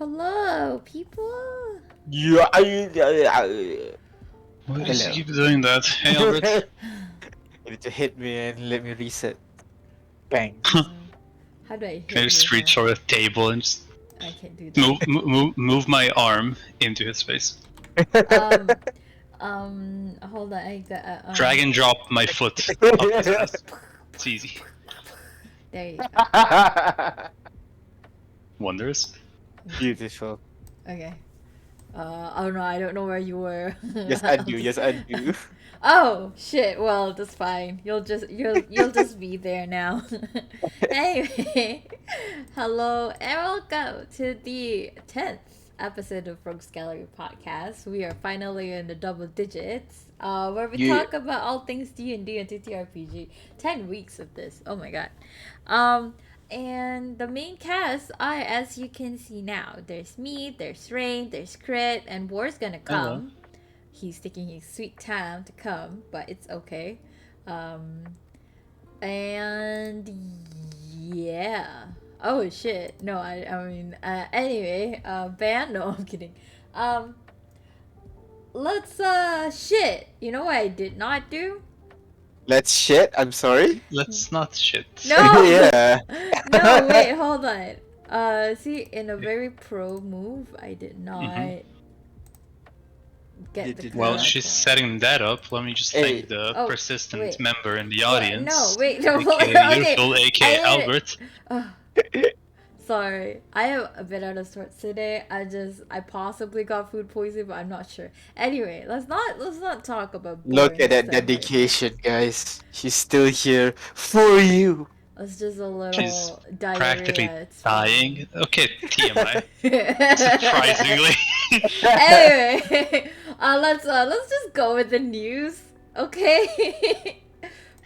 Hello, people. Yeah. Why does he keep doing that? Hey, Albert. You need to hit me and let me reset. Bang. How do I hit Can I you just reach now? over the table and just I can't do that. move my arm into his face? Hold on. I got. Drag and drop my foot up his ass. It's easy. There you go. Wondrous. Beautiful. Okay. Oh no, I don't know where you were. Yes, undo. Yes, undo. Oh shit! Well, that's fine. You'll just be there now. Anyway, hello and welcome to the 10th episode of Rogues Gallery Podcast. We are finally in the double digits, where we talk about all things D&D and TTRPG. 10 weeks of this. Oh my god. And the main cast are, as you can see now, there's me, there's Rain, there's Crit, and War's gonna come. Hello. He's taking his sweet time to come, but it's okay. And yeah. Oh shit. No, I mean, anyway, Ban? No, I'm kidding. Let's, shit. You know what I did not do? Let's shit. I'm sorry. Let's not shit. No! Yeah. No, wait, hold on. See, in a very pro move, I did not get the Well, correct she's one. setting that up. Let me just Hey. thank the Oh, persistent wait. member in the Yeah, audience. no, wait, no, aka okay. Beautiful, aka I- Albert. Sorry, I am a bit out of sorts today. I possibly got food poisoning, but I'm not sure. Anyway, let's not talk about Look boring at that stuff right now. dedication, guys. She's still here for you. It's just a little She's diarrhea. practically it's fine. dying. Okay, TMI. Surprisingly. Anyway, let's just go with the news, okay?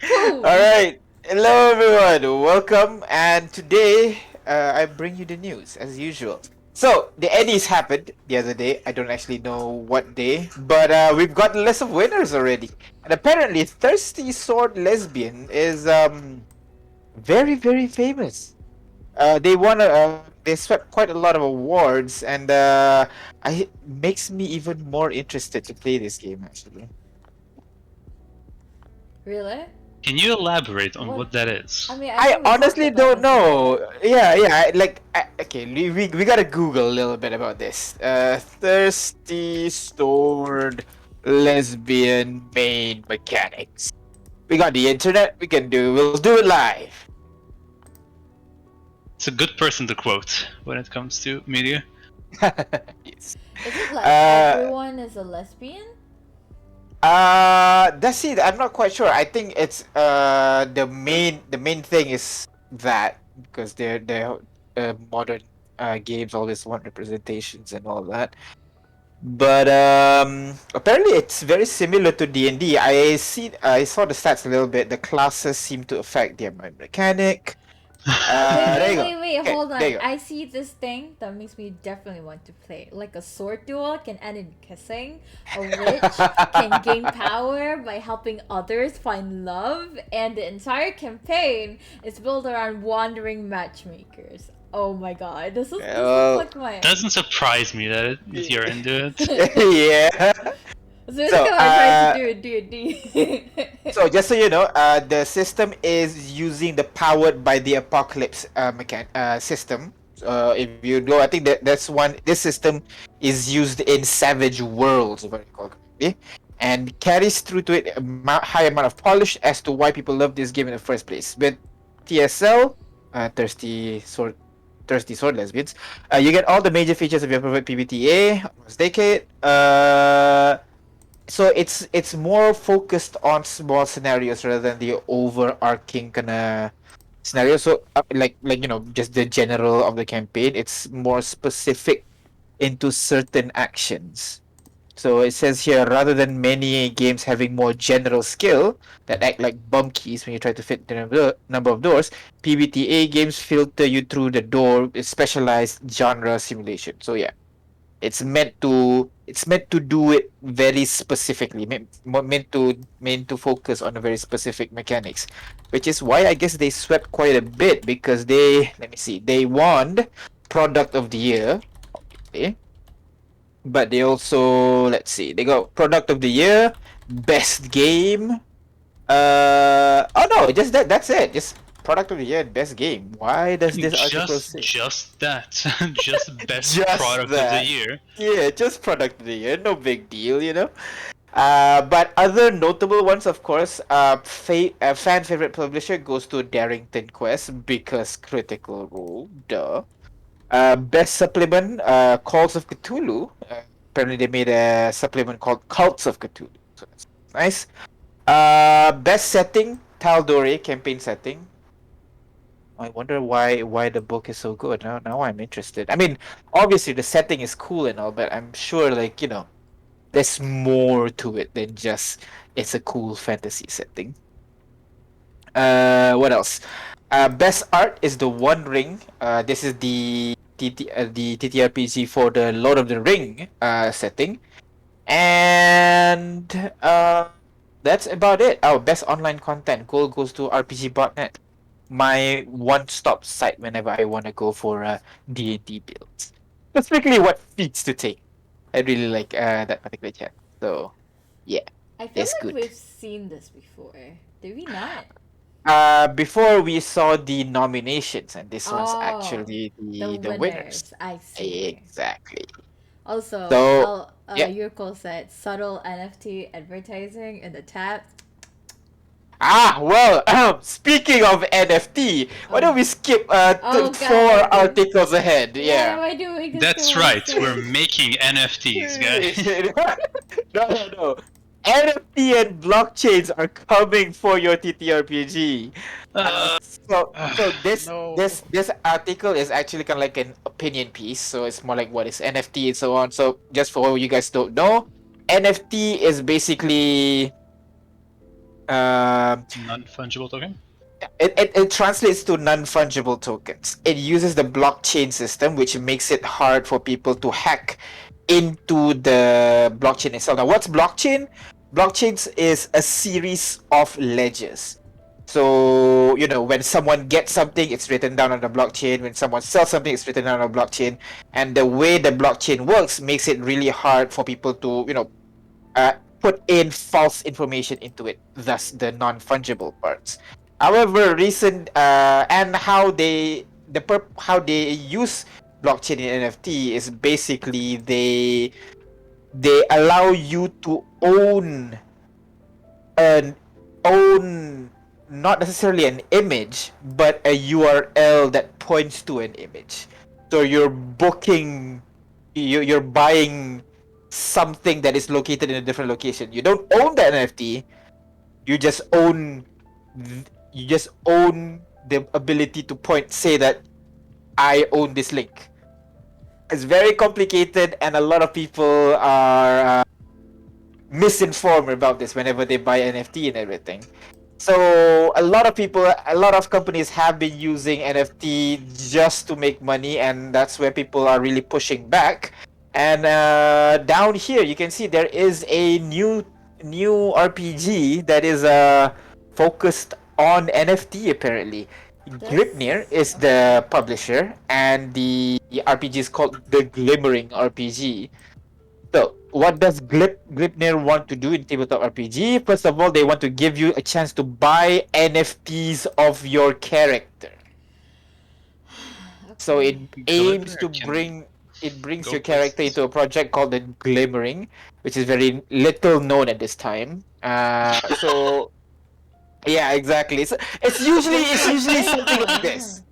Boom. All right. Hello, everyone. Welcome. And today, I bring you the news as usual. So the ENnies happened the other day. I don't actually know what day, but we've got a list of winners already. And apparently, Thirsty Sword Lesbian is very, very famous. They won they swept quite a lot of awards, and it makes me even more interested to play this game actually. Really? Can you elaborate on What? what that is? I mean, I think we honestly talked about don't this know. Yeah. Okay, we gotta Google a little bit about this. Thirsty Sword Lesbian main mechanics. We got the internet. We'll do it live. It's a good person to quote when it comes to media. Yes. Is it like Uh, everyone is a lesbian? That's it. I'm not quite sure. I think it's the main thing is that because they're modern games always want representations and all that. But apparently it's very similar to D&D. I saw the stats a little bit. The classes seem to affect their mechanic. There you go. Wait, Okay, hold on. there you go. I see this thing that makes me definitely want to play. Like a sword duel can end in kissing. A witch can gain power by helping others find love. And the entire campaign is built around wandering matchmakers. Oh my god, this is like my... Doesn't surprise me that you're into it. Yeah. So it's like I tried to do in D&D. So just so you know, the system is using the powered by the apocalypse system. If you know, I think that's one. This system is used in Savage Worlds, if I recall correctly, and carries through to it a high amount of polish as to why people love this game in the first place. With TSL, Thirsty Sword Lesbians, you get all the major features of your favorite PBTA almost decade. So it's more focused on small scenarios rather than the overarching kind of scenario. So like you know, just the general of the campaign. It's more specific into certain actions. So it says here, rather than many games having more general skill that act like bum keys when you try to fit the number of doors, PBTA games filter you through the door with specialized genre simulation. So yeah, it's meant to do it very specifically, meant to focus on a very specific mechanics, which is why I guess they swept quite a bit because they won Product of the Year definitely. But they also, let's see, they got product of the year, best game. Oh no, just that's it. Just product of the year and best game. Why does this article say Just that. Just best just product of the that? year. Yeah, just product of the year. No big deal, you know. But other notable ones, of course, fan favorite publisher goes to Darrington Quest because Critical Role, duh. Best supplement, Calls of Cthulhu. Apparently, they made a supplement called Cults of Cthulhu. So that's nice. Best setting, Tal'Dorei campaign setting. I wonder why the book is so good. Now I'm interested. I mean, obviously the setting is cool and all, but I'm sure there's more to it than just it's a cool fantasy setting. What else? Best art is the One Ring. This is the TTRPG for the Lord of the Ring setting, and that's about it. Oh, best online content. Gold goes to RPG.net, my one-stop site whenever I want to go for D&D builds. That's really what feeds to take. I really like that particular chat. So, yeah, I feel it's like good. we've seen this before. Did we not? Before we saw the nominations, and this was Oh, actually the winners. I see. Exactly. Also, So, yeah. Yurko said subtle NFT advertising in the tab. Well, speaking of NFT, why don't we skip Oh, four God. articles ahead? Why Yeah. am I doing this? That's to right. myself? We're making NFTs, guys. No. NFT and blockchains are coming for your TTRPG. So this No. this article is actually kind of like an opinion piece. So it's more like what is NFT and so on. So just for you guys don't know, NFT is basically Non-fungible token? it translates to non-fungible tokens. It uses the blockchain system, which makes it hard for people to hack into the blockchain itself. Now, what's blockchain? Blockchains is a series of ledgers. So, when someone gets something, it's written down on the blockchain. When someone sells something, it's written down on the blockchain. And the way the blockchain works makes it really hard for people to, put in false information into it, thus the non-fungible parts. However, recent and how they use blockchain in NFT is basically they allow you to own not necessarily an image, but a URL that points to an image. So you're buying something that is located in a different location. You don't own the NFT. You just own the ability to say that I own this link. It's very complicated, and a lot of people are misinformed about this whenever they buy NFT and everything. So a lot of companies have been using NFT just to make money, and that's where people are really pushing back. And down here, you can see there is a new RPG that is focused on NFT apparently. Gripnir is the publisher, and the RPG is called the Glimmering RPG. So, what does Gripnir want to do in tabletop RPG? First of all, they want to give you a chance to buy NFTs of your character. So it aims to brings your character into a project called the Glimmering, which is very little known at this time. So yeah, exactly. It's usually something like this.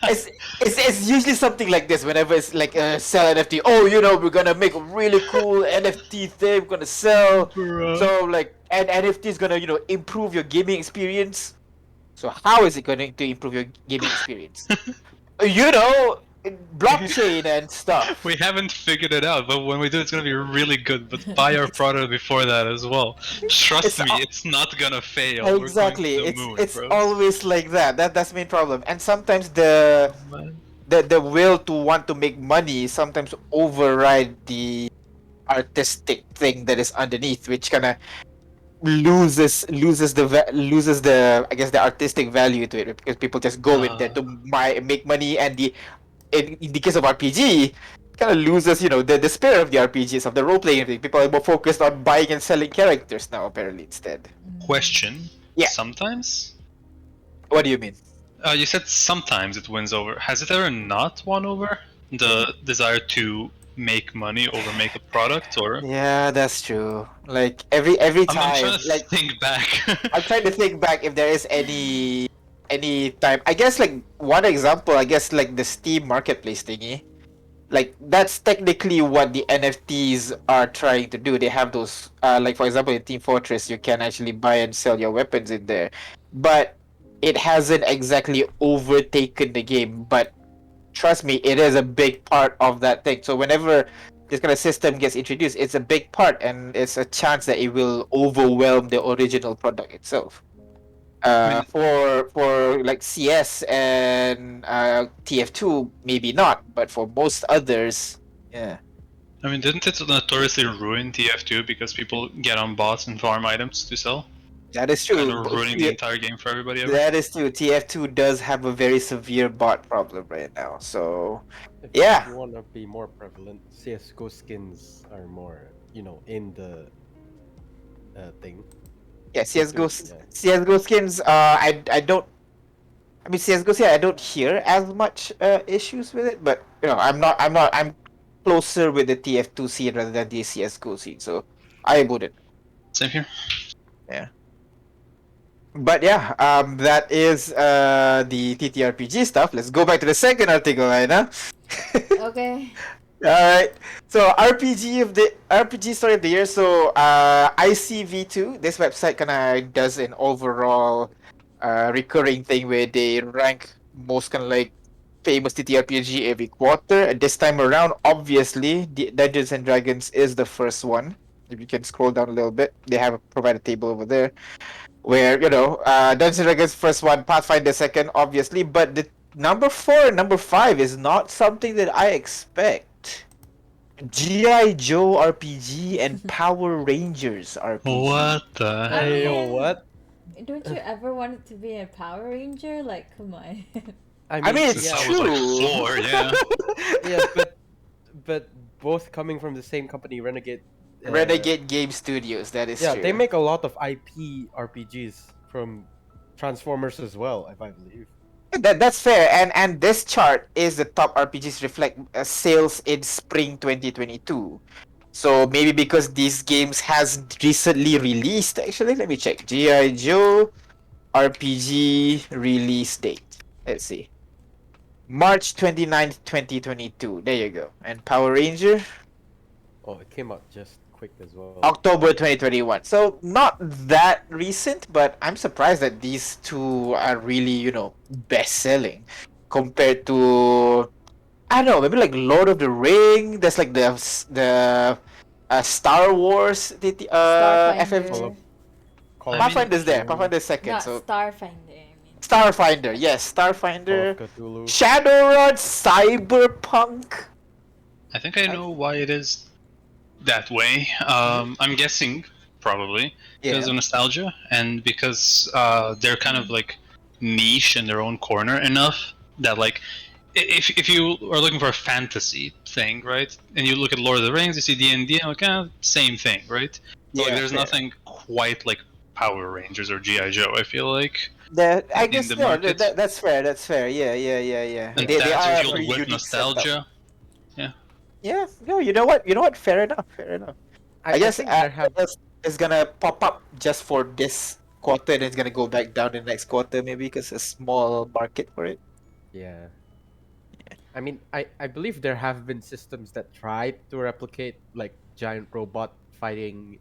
It's usually something like this whenever it's like a sell NFT. Oh, we're gonna make a really cool NFT thing. We're gonna sell. So and NFT is gonna improve your gaming experience. So how is it going to improve your gaming experience? Blockchain and stuff. We haven't figured it out, but when we do, it's gonna be really good. But buy our product before that as well. Trust me, it's not gonna fail. Exactly. We're going to the moon, It's bro. always like that. That's the main problem. And sometimes the will to want to make money sometimes override the artistic thing that is underneath, which kind of loses the I guess the artistic value to it, because people just go in there to make money, and in the case of RPG, kind of loses, the spirit of the RPGs, of the role playing thing. People are more focused on buying and selling characters now, apparently, instead. Question. Yeah. Sometimes? What do you mean? You said sometimes it wins over. Has it ever not won over? The desire to make money over make a product, or? Yeah, that's true. Like every time, I'm trying to think back. I'm trying to think back if there is any time. I guess like one example. I guess like the Steam Marketplace thingy. Like that's technically what the NFTs are trying to do. They have those, like for example, in Team Fortress, you can actually buy and sell your weapons in there, but it hasn't exactly overtaken the game. But trust me, it is a big part of that thing. So whenever this kind of system gets introduced, it's a big part, and it's a chance that it will overwhelm the original product itself. For like CS and TF2, maybe not, but for most others, yeah. I mean, didn't it notoriously ruin TF2 because people get on bots and farm items to sell? That is true. Kind of ruining the entire game for everybody ever. That is true. TF2 does have a very severe bot problem right now. So, If yeah. you want to be more prevalent, CS:GO skins are more, in the thing. Yeah, CS:GO, Yeah. CS:GO skins. I don't. I mean, CS:GO. Yeah, I don't hear as much issues with it, but I'm closer with the TF2 scene rather than the CS:GO scene, so I wouldn't. Same here. Yeah. But yeah, that is the TTRPG stuff. Let's go back to the second article, Aina. Okay. Alright, so RPG story of the year. So ICV2, this website kinda does an overall recurring thing where they rank most kinda like famous TTRPG every quarter. And this time around, obviously, Dungeons and Dragons is the first one. If you can scroll down a little bit, they have a table over there where Dungeons and Dragons first one, Pathfinder second, obviously, but the number 4 and number 5 is not something that I expect. G.I. Joe RPG and Power Rangers RPG. What the hell? Hey, mean- what? Don't you ever want it to be a Power Ranger? Like, come on. I mean, it's Since I true. was like 4, yeah. Yeah, but both coming from the same company, Renegade. Renegade Game Studios, that is Yeah, true. they make a lot of IP RPGs from Transformers as well, if I believe. That's fair, and this chart is the top RPGs reflect sales in spring 2022. So maybe because these games has recently released. Actually, let me check. G.I. Joe RPG release date. Let's see. March 29th, 2022. There you go. And Power Ranger, Oh, it came out just quick as well. October 2021. So not that recent, but I'm surprised that these two are really, best selling compared to, I don't know, maybe like Lord of the Ring. There's like the Star Wars FF. Starfinder. Call of Pathfinder's there. Cthulhu, Pathfinder's second. Not So Starfinder, I mean. Starfinder, yes, Call Starfinder. of Cthulhu. Shadowrun, Cyberpunk. I think I know why it is that way. I'm guessing probably because of nostalgia and because they're kind of like niche in their own corner enough that like if you are looking for a fantasy thing, right, and you look at Lord of the Rings, you see D&D, and like same thing, right? So like, there's fair. nothing quite like Power Rangers or G.I. Joe. I feel like. I in guess the no, market. that's fair. That's fair. Yeah. And They that's are fueled pretty with unique setup. nostalgia. Yeah, no, you know what? Fair enough. I guess think there have it's gonna pop up just for this quarter, and it's gonna go back down in the next quarter, maybe because it's a small market for it. Yeah. I mean, I believe there have been systems that tried to replicate like giant robot fighting,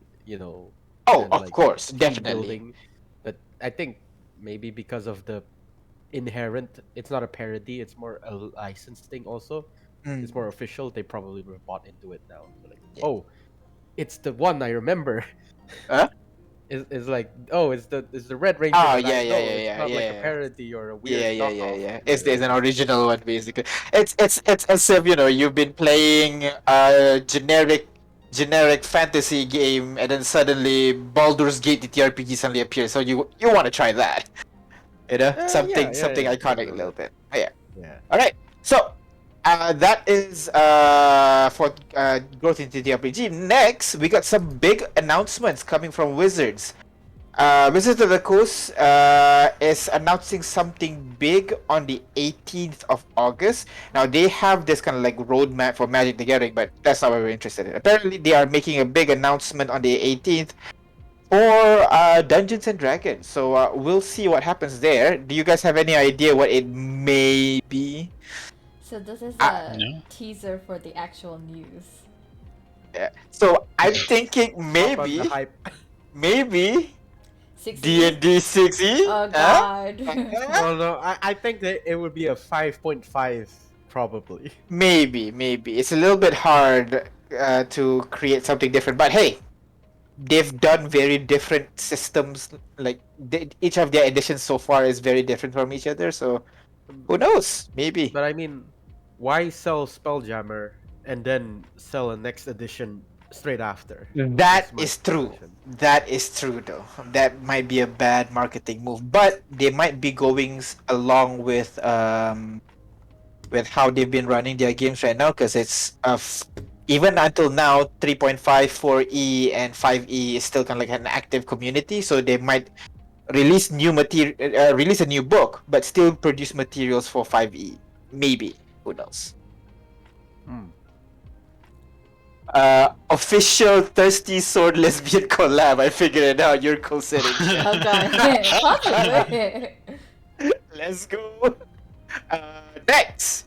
Oh, and, of like, course, team definitely. building. But I think maybe because of the inherent, it's not a parody, it's more a licensed thing also. It's more official, they probably were bought into it now. So like, Yeah. oh, it's the one I remember. Huh? It's like, oh, it's the Red Ranger. Oh, that I yeah, know. yeah, It's not like a yeah. parody or a weird Yeah. knockoff. It's an original one basically. It's as if you've been playing a generic fantasy game, and then suddenly Baldur's Gate TTRPG suddenly appears. So you want to try that, something yeah, iconic definitely. a little bit. Oh, yeah. Yeah. All right. So That is for growth in TTRPG. Next, we got some big announcements coming from Wizards. Wizards of the Coast is announcing something big on the 18th of August. Now, they have this kind of like roadmap for Magic the Gathering, but that's not what we're interested in. Apparently, they are making a big announcement on the 18th for Dungeons and Dragons. So we'll see what happens there. Do you guys have any idea what it may be? So this is a No. teaser for the actual news. Yeah. So I'm thinking Up on maybe, the hype. maybe 6E? D&D 6e. Oh god. Well, no, I think that it would be a 5.5 probably. Maybe it's a little bit hard to create something different. But hey, they've done very different systems. Like each of their editions so far is very different from each other. So who knows? Maybe. But I mean, why sell Spelljammer and then sell a next edition straight after? That That's my is true. question. That is true, though. That might be a bad marketing move, but they might be going along with how they've been running their games right now, because it's even until now 3.5, 4E, and 5E is still kind of like an active community. So they might release new material, release a new book, but still produce materials for 5E. Maybe. Who knows? Hmm. Official Thirsty Sword Lesbian collab. I figured it out. You're co-setting. Oh god. Possibly. Let's go. Next.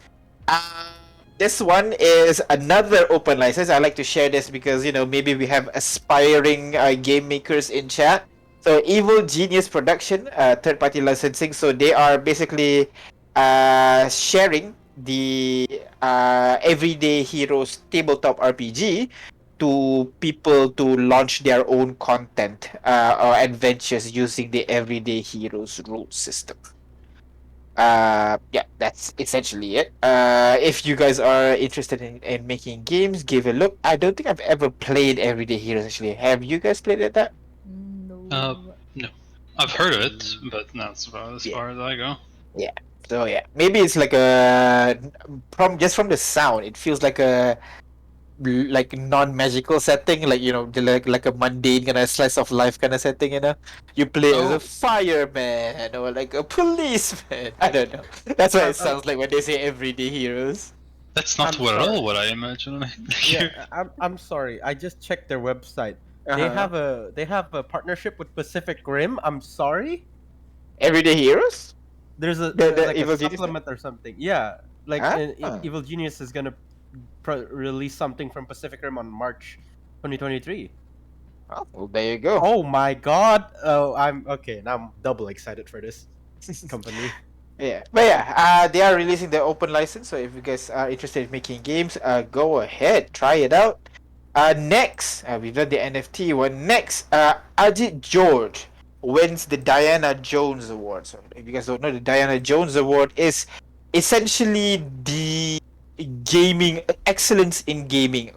This one is another open license. I like to share this because, you know, maybe we have aspiring game makers in chat. So Evil Genius Production, third-party licensing. So they are basically sharing the Everyday Heroes tabletop RPG to people to launch their own content or adventures using the Everyday Heroes rule system. Yeah, that's essentially it. If you guys are interested in making games, give a look. I don't think I've ever played Everyday Heroes, actually. Have you guys played it? That? No. No. I've heard of it, but that's about as far as I go. So yeah, maybe it's like just from the sound, it feels like a non-magical setting, like, you know, like a mundane kind of slice of life kind of setting. You know, you play as a fireman or like a policeman. I don't know. That's what it sounds like when they say Everyday Heroes. That's not I'm at sorry. all what I imagine. Yeah, I'm sorry. I just checked their website. They have a partnership with Pacific Rim. I'm sorry. Everyday Heroes. There's a The like Evil a Genius supplement or something. Yeah, like Ah. Evil Genius is gonna release something from Pacific Rim on March 2023. Oh, well, there you go. Oh my god! Oh, I'm okay. Now I'm double excited for this company. Yeah, but yeah, they are releasing their open license. So if you guys are interested in making games, go ahead, try it out. Next, we've done the NFT one. Next, Ajit George wins the Diana Jones Award. So if you guys don't know, the Diana Jones Award is essentially the gaming excellence in gaming.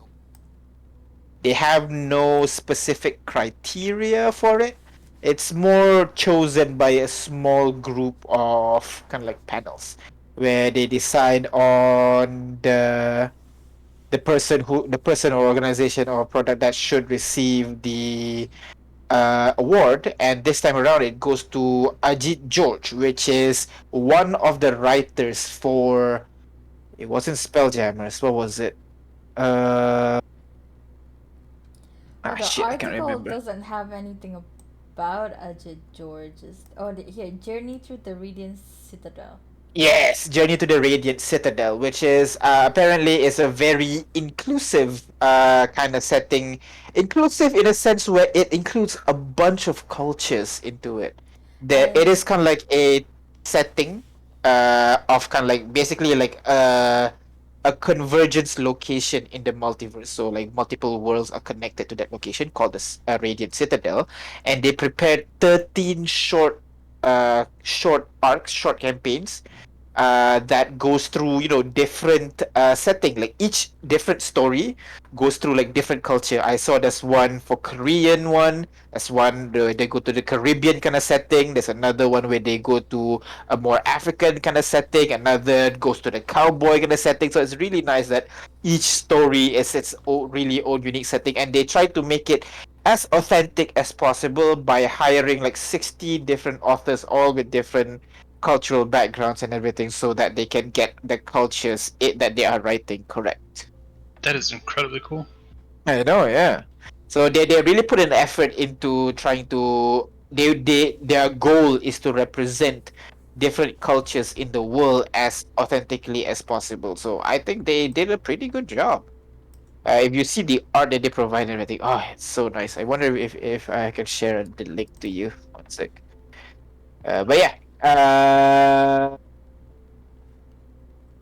They have no specific criteria for it. It's more chosen by a small group of kind of like panels where they decide on the person or organization or product that should receive the award. And this time around it goes to Ajit George, which is one of the writers for, it wasn't Spelljammers, what was it? The I can't article remember. doesn't have anything about Ajit George's. Here, Journey Through the Radiant Citadel. Yes, Journey to the Radiant Citadel, which is apparently is a very inclusive kind of setting. Inclusive in a sense where it includes a bunch of cultures into it. It is kind of like a setting of kind of like basically like a convergence location in the multiverse. So like multiple worlds are connected to that location called the Radiant Citadel, and they prepared 13 short arcs, short campaigns that goes through different setting. Like each different story goes through like different culture. I saw there's one for Korean one. There's one where they go to the Caribbean kind of setting. There's another one where they go to a more African kind of setting. Another goes to the cowboy kind of setting. So it's really nice that each story is its own, really own unique setting, and they try to make it as authentic as possible by hiring like 60 different authors, all with different cultural backgrounds and everything, so that they can get the cultures that they are writing correct. That is incredibly cool. I know, yeah. So they really put an effort into trying to their goal is to represent different cultures in the world as authentically as possible. So I think they did a pretty good job. If you see the art that they provide and everything, oh, it's so nice. I wonder if I can share the link to you. One sec. But yeah,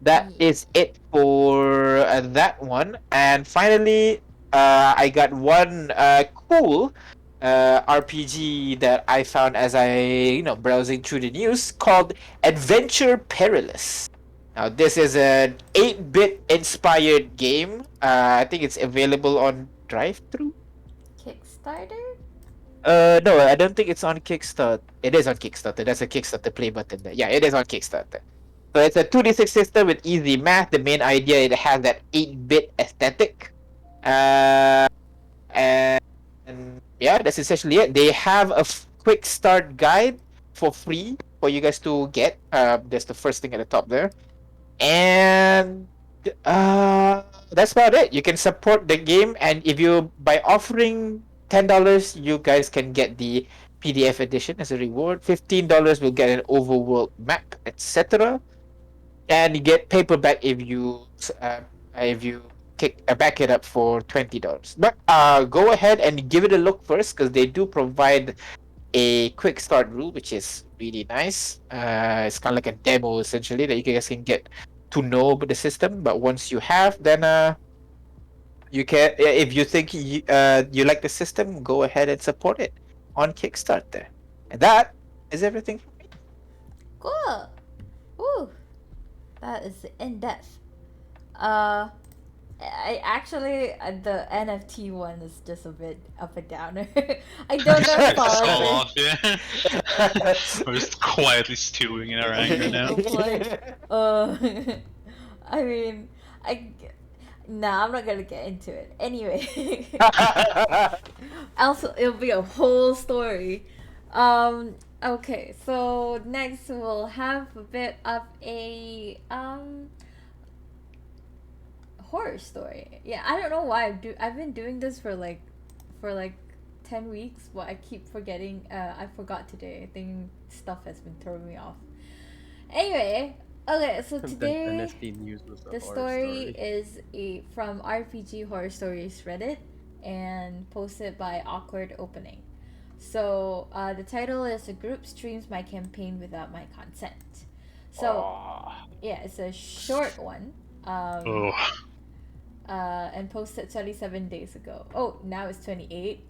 that is it for that one. And finally, I got one cool RPG that I found as I browsing through the news called Adventure Perilous. Now this is an 8-bit inspired game. I think it's available on Drive-Thru. Kickstarter? No, I don't think it's on Kickstarter. It is on Kickstarter. There's a Kickstarter play button there. Yeah, it is on Kickstarter. So it's a 2d6 system with easy math. The main idea, it has that 8-bit aesthetic. And yeah, that's essentially it. They have a quick start guide for free for you guys to get. That's the first thing at the top there. And that's about it. You can support the game, and if you by offering $10, you guys can get the PDF edition as a reward. $15 will get an overworld map, etc. And you get paperback if you back it up for $20. But go ahead and give it a look first, because they do provide a quick start rule, which is really nice. It's kind of like a demo essentially that you guys can get to know about the system. But once you have, then you can, if you think you like the system, go ahead and support it on Kickstarter. And that is everything for me. Cool. Woo. That is in depth. I actually the NFT one is just a bit up and downer. I don't know if It's all I'll off, yeah. We're just quietly stewing in our anger now. I mean, nah, I'm not gonna get into it. Anyway, also it'll be a whole story. Okay, so next we'll have a bit of a horror story. Yeah, I don't know why I've been doing this for like 10 weeks, but I keep forgetting. I forgot today. I think stuff has been throwing me off. Anyway, okay, so today NFT news was a the horror story is from RPG Horror Stories Reddit and posted by Awkward Opening. So the title is "A Group Streams My Campaign Without My Consent." So yeah, it's a short one. And posted 27 days ago. Oh, now it's 28.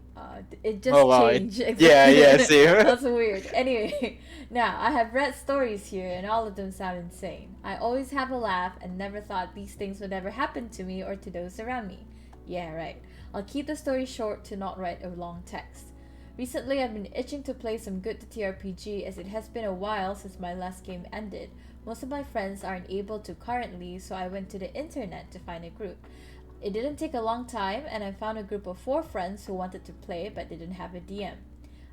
It just changed. Yeah, see. That's weird. Anyway, now I have read stories here and all of them sound insane. I always have a laugh and never thought these things would ever happen to me or to those around me. Yeah, right. I'll keep the story short to not write a long text. Recently, I've been itching to play some good TTRPG as it has been a while since my last game ended. Most of my friends aren't able to currently, so I went to the internet to find a group. It didn't take a long time, and I found a group of 4 friends who wanted to play but didn't have a DM.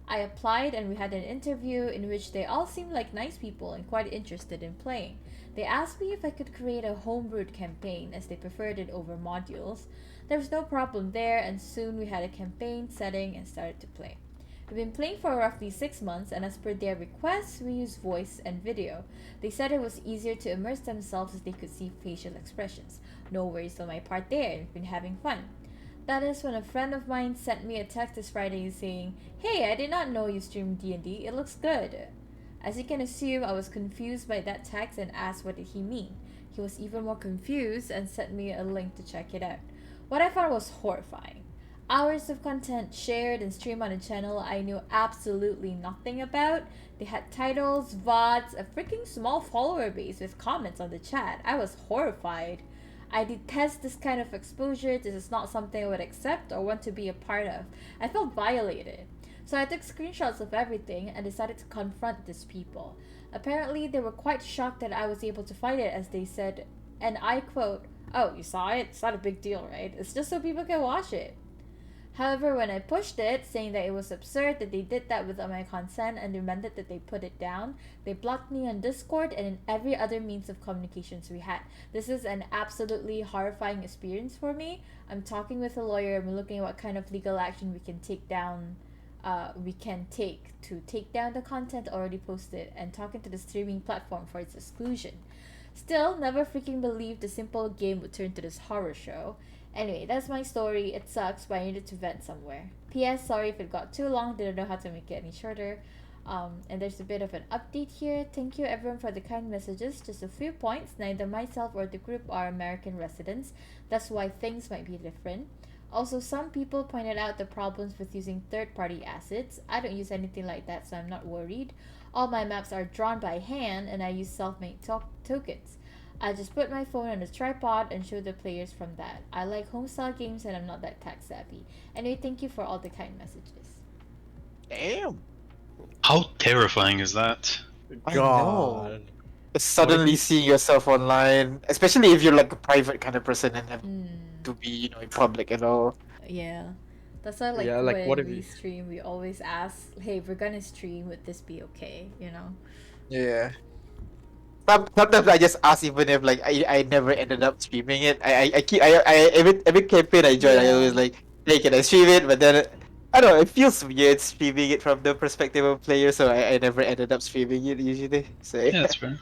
I applied and we had an interview in which they all seemed like nice people and quite interested in playing. They asked me if I could create a homebrewed campaign as they preferred it over modules. There was no problem there, and soon we had a campaign setting and started to play. We've been playing for roughly 6 months, and as per their requests, we used voice and video. They said it was easier to immerse themselves as they could see facial expressions. No worries on my part there, and we've been having fun. That is when a friend of mine sent me a text this Friday saying, "Hey, I did not know you stream D&D, it looks good." As you can assume, I was confused by that text and asked what did he mean. He was even more confused and sent me a link to check it out. What I found was horrifying. Hours of content shared and streamed on a channel I knew absolutely nothing about. They had titles, VODs, a freaking small follower base with comments on the chat. I was horrified. I detest this kind of exposure. This is not something I would accept or want to be a part of. I felt violated. So I took screenshots of everything and decided to confront these people. Apparently, they were quite shocked that I was able to find it, as they said, and I quote, "Oh, you saw it? It's not a big deal, right? It's just so people can watch it." However, when I pushed it, saying that it was absurd that they did that without my consent and demanded that they put it down, they blocked me on Discord and in every other means of communications we had. This is an absolutely horrifying experience for me. I'm talking with a lawyer and we're looking at what kind of legal action we can take to take down the content already posted, and talking to the streaming platform for its exclusion. Still, never freaking believed the simple game would turn to this horror show. Anyway, that's my story. It sucks, but I needed to vent somewhere. P.S. Sorry if it got too long. Didn't know how to make it any shorter. And there's a bit of an update here. Thank you everyone for the kind messages. Just a few points. Neither myself or the group are American residents. That's why things might be different. Also, some people pointed out the problems with using third-party assets. I don't use anything like that, so I'm not worried. All my maps are drawn by hand, and I use self-made tokens. I just put my phone on a tripod and show the players from that. I like homestyle games and I'm not that tech savvy. Anyway, thank you for all the kind messages. Damn. How terrifying is that? I know. Suddenly seeing yourself online, especially if you're like a private kind of person and have to be, you know, in public and all. Yeah. That's why, like, when we stream, we always ask, hey, if we're gonna stream, would this be okay? You know? Yeah. Sometimes I just ask, even if like I never ended up streaming it. Every campaign I join, I always like, hey, can I stream it? But then I don't know, it feels weird streaming it from the perspective of players, so I never ended up streaming it usually. So yeah, that's fair.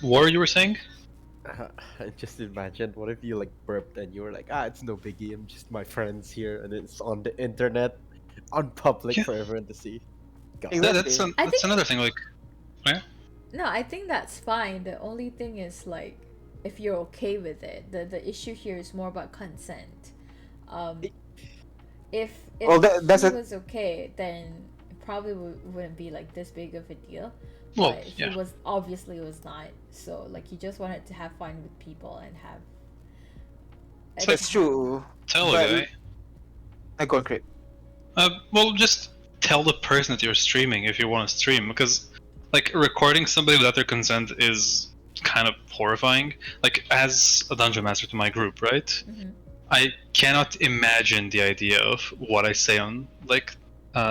War, you were saying? Just imagine, what if you like burped and you were like, it's no biggie, I'm just my friends here, and it's on the internet, on public for everyone to see. That's another thing, like, yeah. No, I think that's fine. The only thing is, like, if you're okay with it. The issue here is more about consent. If he was okay, then it probably wouldn't be like this big of a deal. Well, but he was not. So like, he just wanted to have fun with people and have. That's true. Tell a guy. I go great. Well, just tell the person that you're streaming if you want to stream, because like recording somebody without their consent is kind of horrifying. Like, as a dungeon master to my group, right? Mm-hmm. I cannot imagine the idea of what I say on like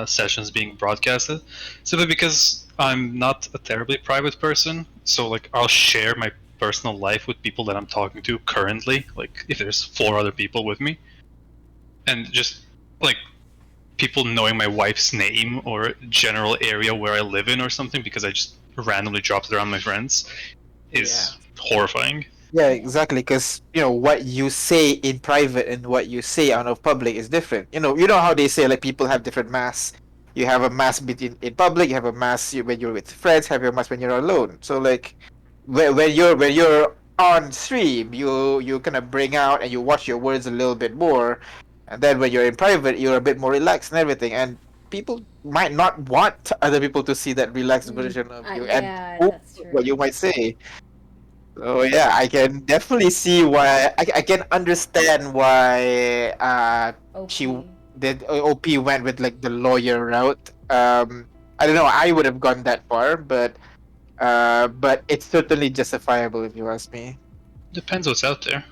sessions being broadcasted, simply because I'm not a terribly private person. So like, I'll share my personal life with people that I'm talking to currently, like if there's 4 other people with me, and just like people knowing my wife's name or general area where I live in or something because I just randomly dropped it around my friends is horrifying. Yeah, exactly, because you know what you say in private and what you say out of public is different. You know how they say like people have different masks. You have a mask in public. You have a mask when you're with friends. Have your mask when you're alone. So like, when you're on stream, you kind of bring out and you watch your words a little bit more, and then when you're in private, you're a bit more relaxed and everything. And people might not want other people to see that relaxed version of you and what you might say. So yeah, I can definitely see why. I can understand why OP went with like the lawyer route. I don't know. I would have gone that far, but it's certainly justifiable if you ask me. Depends what's out there.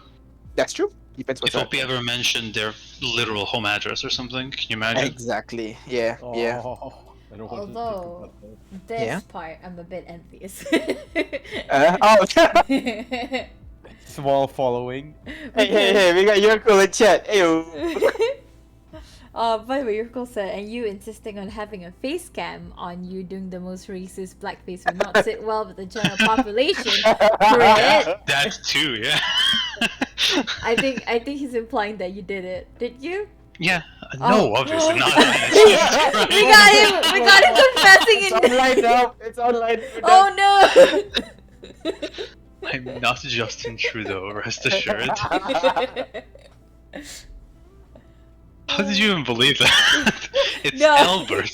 That's true. Depends what's out there. If OP ever mentioned their literal home address or something, can you imagine? Exactly. Yeah. Yeah. Although this part, I'm a bit envious. Small following. Hey, we got your cool in chat. Ew. By the way, Yurko said, and you insisting on having a face cam on you doing the most racist blackface would not sit well with the general population. Great. That too, yeah. I think he's implying that you did it. Did you? Yeah. No, obviously not. We got him confessing it. It's online now. It's online. Oh no. I'm not Justin Trudeau, rest assured. How did you even believe that? It's No. Albert.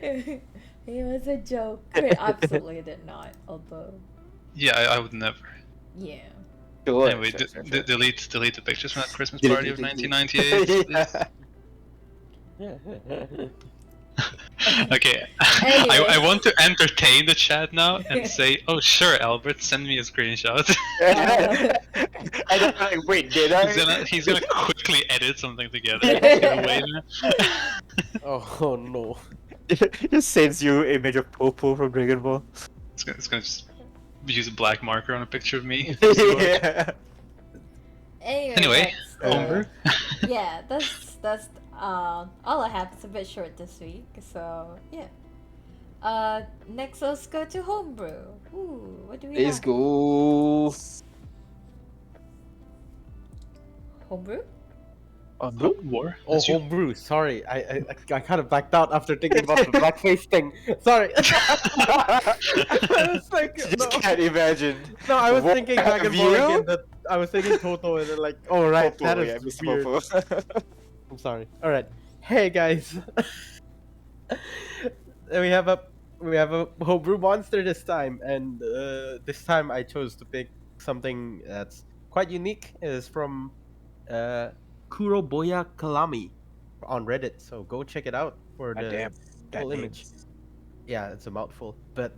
It was a joke. I absolutely did not. Although, Yeah, I would never. yeah. Sure, Anyway, sure. delete the pictures from that Christmas Delete, party of delete, 1998. Yeah. Okay, Anyway. I want to entertain the chat now and say, oh sure, Albert, send me a screenshot. I don't know, like, wait, did I? He's gonna quickly edit something together. He's gonna wait. Oh no. Just sends you image of Popo from Dragon Ball. It's gonna just use a black marker on a picture of me. Yeah. Anyway, that's, Homebrew. yeah, that's all I have. It's a bit short this week, so yeah. Next let's go to Homebrew. Ooh, what do we Let's have? go. Homebrew? On blue? War. Oh, That's you. Homebrew. Sorry, I kind of blacked out after thinking about the blackface thing. Sorry. I was like, Just can't imagine. no, I was What thinking have Dragon Ball you? again. That I was thinking Toto, and then like, oh right, Popo, that yeah, is Mr. weird. Popo. I'm sorry. All right, hey guys, we have a Homebrew monster this time, and this time I chose to pick something that's quite unique. It is from Kuroboya Kalami on Reddit, so go check it out for the Damn, that full name. image. Yeah, it's a mouthful, but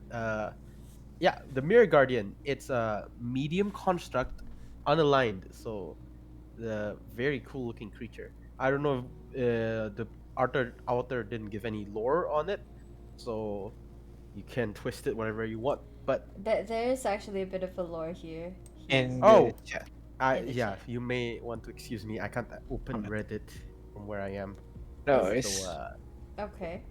yeah, the Mirror Guardian. It's a medium construct, unaligned, so the very cool looking creature. I don't know if the author didn't give any lore on it, so you can twist it whatever you want. But There is actually a bit of a lore here. In Oh. the chat. In the yeah, chat. you may want to excuse me. I can't open Reddit from where I am. No, So it's Okay.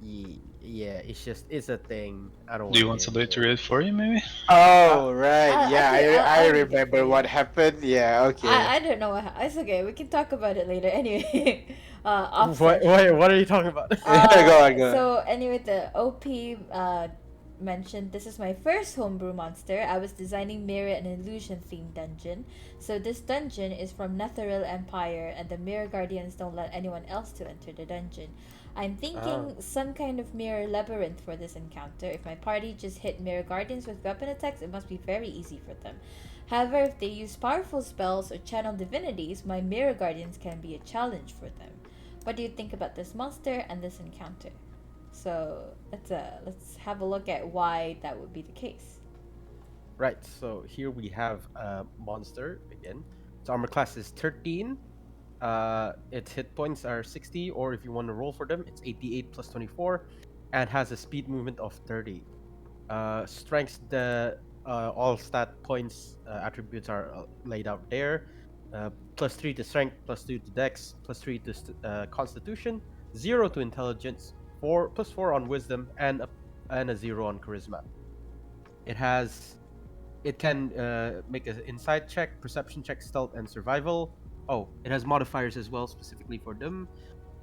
yeah, it's a thing. I don't. Do you wanna want get somebody into to it. read it for you, maybe? oh right, yeah, okay, I I'll remember read what it. happened. Yeah, okay. I don't know what it's okay. We can talk about it later. Anyway, off What are you talking about? Go on, go on. So anyway, the OP mentioned this is my first homebrew monster. I was designing mirror and illusion themed dungeon. So this dungeon is from Netheril Empire, and the mirror guardians don't let anyone else to enter the dungeon. I'm thinking some kind of mirror labyrinth for this encounter. If my party just hit mirror guardians with weapon attacks, it must be very easy for them. However, if they use powerful spells or channel divinities, my mirror guardians can be a challenge for them. What do you think about this monster and this encounter? So let's have a look at why that would be the case. Right, so here we have a monster again. Its armor class is 13. Its hit points are 60, or if you want to roll for them, it's 88 plus 24, and has a speed movement of 30. Strength, the all stat points attributes are laid out there. Plus 3 to strength, plus 2 to dex, plus 3 to constitution, 0 to intelligence, 4 plus 4 on wisdom, and a 0 on charisma. It can make an insight check, perception check, stealth, and survival. Oh, it has modifiers as well, specifically for them.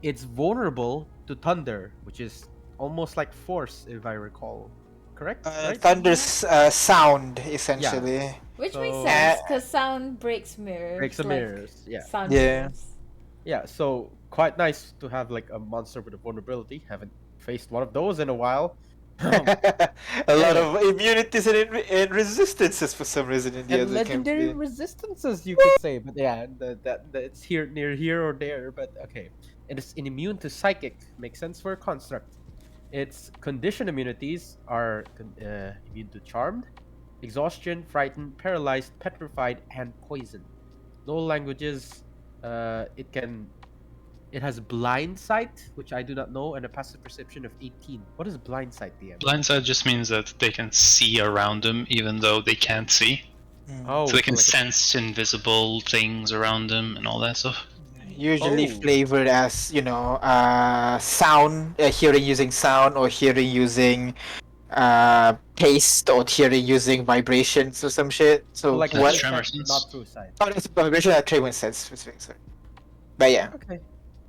It's vulnerable to thunder, which is almost like force, if I recall. Correct? Right? Thunder's sound, essentially. Which So- makes sense, because sound breaks mirrors. Breaks the like mirrors, yeah. Sound Yeah. mirrors. Yeah, so quite nice to have like a monster with a vulnerability. Haven't faced one of those in a while. A lot of immunities and resistances for some reason in the And other legendary campaign. resistances, you could say, but yeah, that it's near here or there. But okay, it is immune to psychic. Makes sense for a construct. Its condition immunities are immune to charmed, exhaustion, frightened, paralyzed, petrified, and poison. No languages. It has blind sight, which I do not know, and a passive perception of 18. What is blind sight, DM? Blindsight just means that they can see around them even though they can't see. Oh, So they can like a- sense invisible things around them and all that stuff. Usually Oh. flavored as, sound, hearing using sound, or hearing using taste, or hearing using vibrations or some shit. So like That's what? true tremor sight, sense. not true sight. Oh, that's vibration that Trey sense specific. Sorry. But yeah. Okay.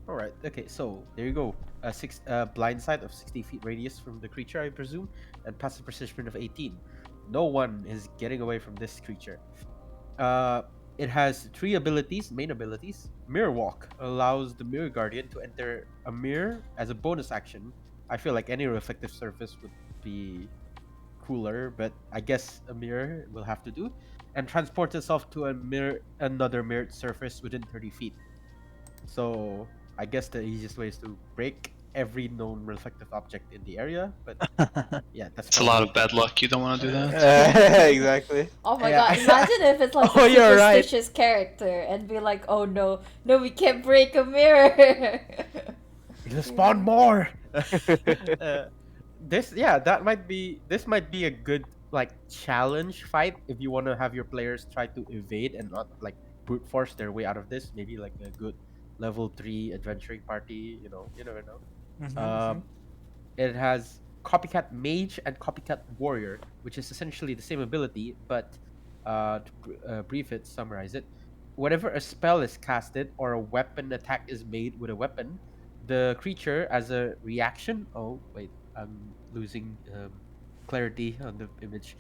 All right. Okay. So there you go. Blind sight of 60 feet radius from the creature, I presume, and passive perception of 18. No one is getting away from this creature. It has 3 abilities, main abilities. Mirror Walk allows the Mirror Guardian to enter a mirror as a bonus action. I feel like any reflective surface would be cooler, but I guess a mirror will have to do. And transports itself to another mirrored surface within 30 feet. So I guess the easiest way is to break every known reflective object in the area. But yeah, that's It's a lot of bad luck. You don't want to do that. Exactly. Oh my Yeah. god, imagine if it's like Oh, a you're right. superstitious character and be like, oh no, we can't break a mirror. It'll spawn more. This might be a good like challenge fight if you want to have your players try to evade and not like brute force their way out of this. Maybe like a good level 3 adventuring party. You never know. Um, it has Copycat Mage and Copycat Warrior, which is essentially the same ability, but brief it, summarize it. Whenever a spell is casted or a weapon attack is made with a weapon, the creature, as a reaction. Oh wait, I'm losing clarity on the image.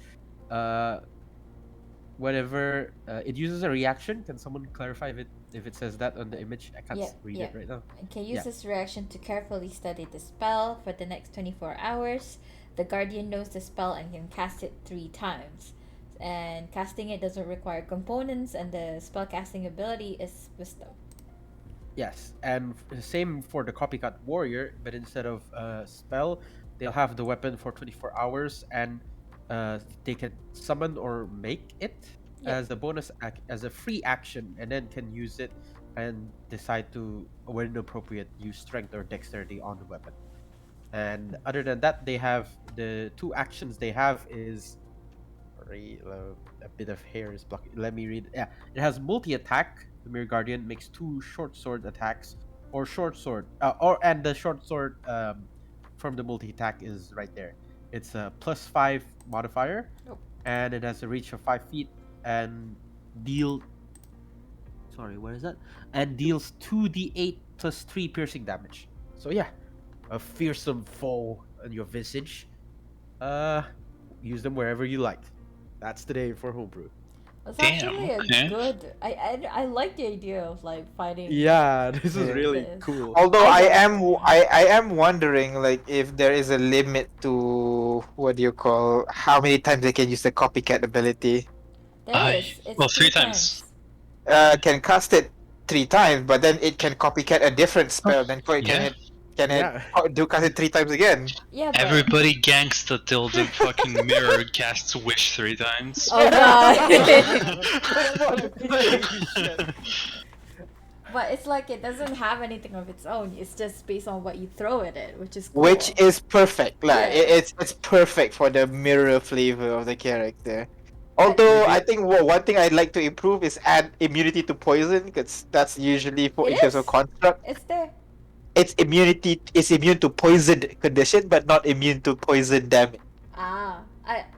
Whenever it uses a reaction, can someone clarify if it says that on the image? I can't read it right now. And can use Yeah. this reaction to carefully study the spell for the next 24 hours. The guardian knows the spell and can cast it 3 times. And casting it doesn't require components, and the spellcasting ability is wisdom. Yes, and same for the Copycat Warrior, but instead of spell, they'll have the weapon for 24 hours, and they can summon or make it as a bonus as a free action, and then can use it and decide to, when appropriate, use strength or dexterity on the weapon. And other than that, they have the 2 actions they have is. Sorry, a bit of hair is blocking. Let me read. Yeah, it has multi-attack. The Mirror Guardian makes 2 short sword attacks, or short sword, and the short sword from the multi-attack is right there. It's a +5 modifier, and it has a reach of 5 feet and where is that? And deals 2d8 plus 3 piercing damage. So yeah, a fearsome foe on your visage. Use them wherever you like. That's the day for Homebrew. That's Damn, actually okay. a good. I like the idea of like fighting. Yeah, this is really This. cool. Although I I am wondering like if there is a limit to what do you call how many times they can use the copycat ability. There is. It's well, 3 3 times. Can cast it 3 times, but then it can copycat a different spell. Then Yeah. can Yeah. it do cast it 3 times again? Yeah, but... Everybody gangsta till the fucking mirror casts wish 3 times. Oh god. But it's like it doesn't have anything of its own. It's just based on what you throw at it, which is cool. Which is perfect. Like Yeah. it's perfect for the mirror flavor of the character. Although I think one thing I'd like to improve is add immunity to poison, because that's usually for in terms of construct. It's there. It's immune to poison condition, but not immune to poison damage. I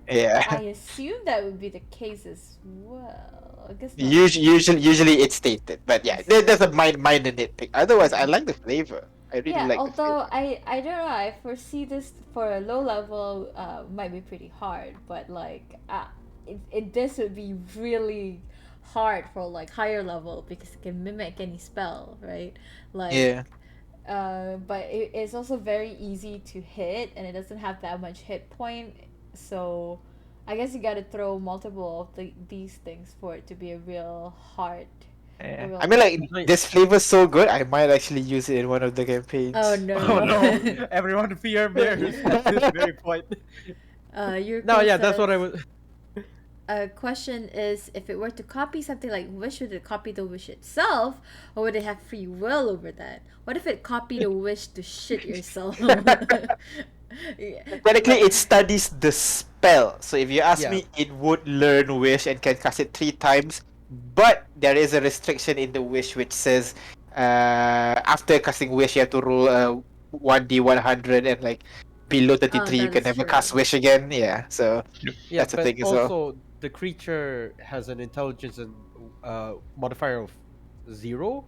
Yeah. assume that would be the case as well. I guess not. Usually it's stated, but yeah, there's a minor nitpick. Otherwise, I like the flavor. I really Yeah, like the although flavor. I don't know, I foresee this for a low level might be pretty hard, but like this would be really hard for like higher level because it can mimic any spell, right? Like Yeah. but it's also very easy to hit, and it doesn't have that much hit point, so I guess you gotta throw multiple of these things for it to be a real hard. Yeah. real- I mean, like this flavor's so good, I might actually use it in one of the campaigns. Oh no! Oh no! Everyone fear mirrors at this very point. That's what I was. Question is, if it were to copy something like wish, would it copy the wish itself, or would it have free will over that? What if it copied a wish to shit yourself? Technically, it studies the spell. So if you ask Yeah. me, it would learn wish and can cast it 3 times. But there is a restriction in the wish which says, after casting wish, you have to roll a 1d100, and like below 33, you that can is never true. cast wish again. Yeah. So Yeah, that's a but thing as well. also the creature has an intelligence and modifier of 0.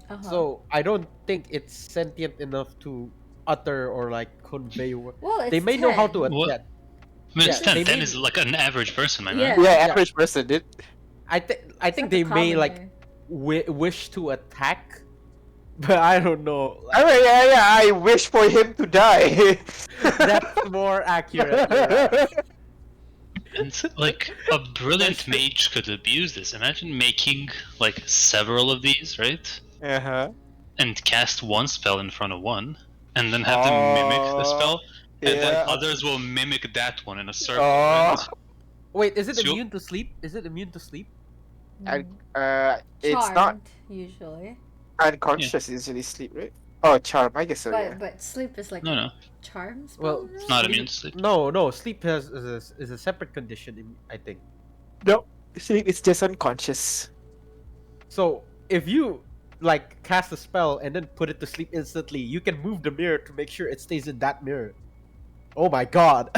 Uh-huh. So I don't think it's sentient enough to utter or like convey. Well, it's They may know how 10. to. What? Yeah, I mean, it's Yeah, 10. they 10 may- is like an average person, my Yeah. man. Yeah, average person, dude. I think It's not they the may common like way. wish to attack, but I don't know. I mean, yeah, I wish for him to die. That's more accurate. You're right. And like a brilliant mage could abuse this. Imagine making like several of these, right? Uh-huh. And cast one spell in front of one, and then have them mimic the spell, and then Yeah. others will mimic that one in a circle, Oh. right? Wait, is it So- immune to sleep? Is it immune to sleep? It's not Charmed, usually. unconscious. Usually sleep, right? Oh, charm. I guess so. But Yeah. but sleep is like No. charm spell. Well, right? Not immune to sleep. No. Sleep is a separate condition. I think. No, sleep is just unconscious. So if you like cast a spell and then put it to sleep instantly, you can move the mirror to make sure it stays in that mirror. Oh my god!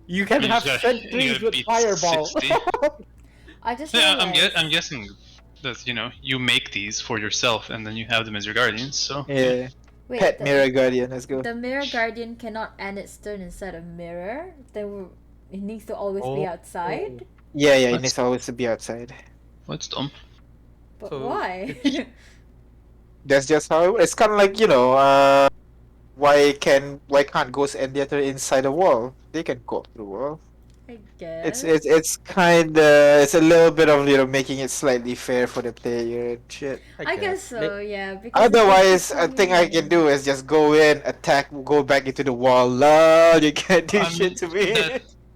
You can You have gotta- sentries you gotta with beat fireball. 60. I just Yeah, realized. I'm guessing that you make these for yourself, and then you have them as your guardians. So Yeah. Wait, Pet the, mirror guardian. Let's go. the mirror guardian cannot end its turn inside a mirror. It needs to always be Oh. outside. Yeah, it Let's- needs always to be outside. what's dumb? But So, why? That's just how it works. It's kind of like why can't ghosts enter inside a wall? They can go through the wall. I guess. It's it's a little bit of making it slightly fair for the player and shit. I guess so. Yeah. Because Otherwise, a thing I can do is just go in, attack, go back into the wall. Lol, you can't do shit to me.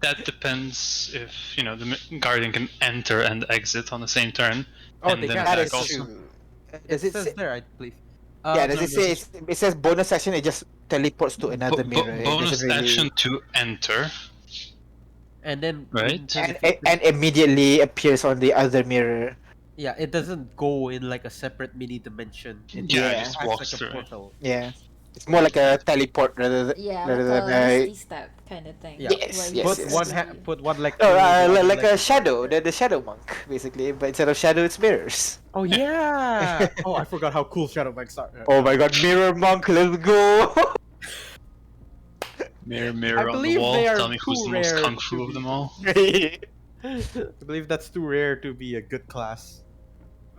That depends if the guardian can enter and exit on the same turn. Oh, And they then can. That attack is also. true. It Does it says say, there, I believe. yeah, does no, it say it says bonus action? It just teleports to another mirror. It Bonus doesn't really- action to enter. And then Right. and immediately appears on the other mirror. yeah, it doesn't go in like a separate mini dimension. It Yeah, it just acts walks like a through. portal. Yeah, it's more like a teleport rather than Yeah, rather like than a misty step kind of thing. Yeah. Yes, where yes, you Put yes. one see- put one leg. oh, through, the other like leg a through. shadow, the shadow monk basically, but instead of shadow, it's mirrors. Oh yeah! Oh, I forgot how cool shadow monks are. Oh my god, mirror monk, let's go! Mirror, mirror on the believe wall. they are Tell me who's too the most rare kung to fu of be- them all. Let's I believe that's too rare to be a good class.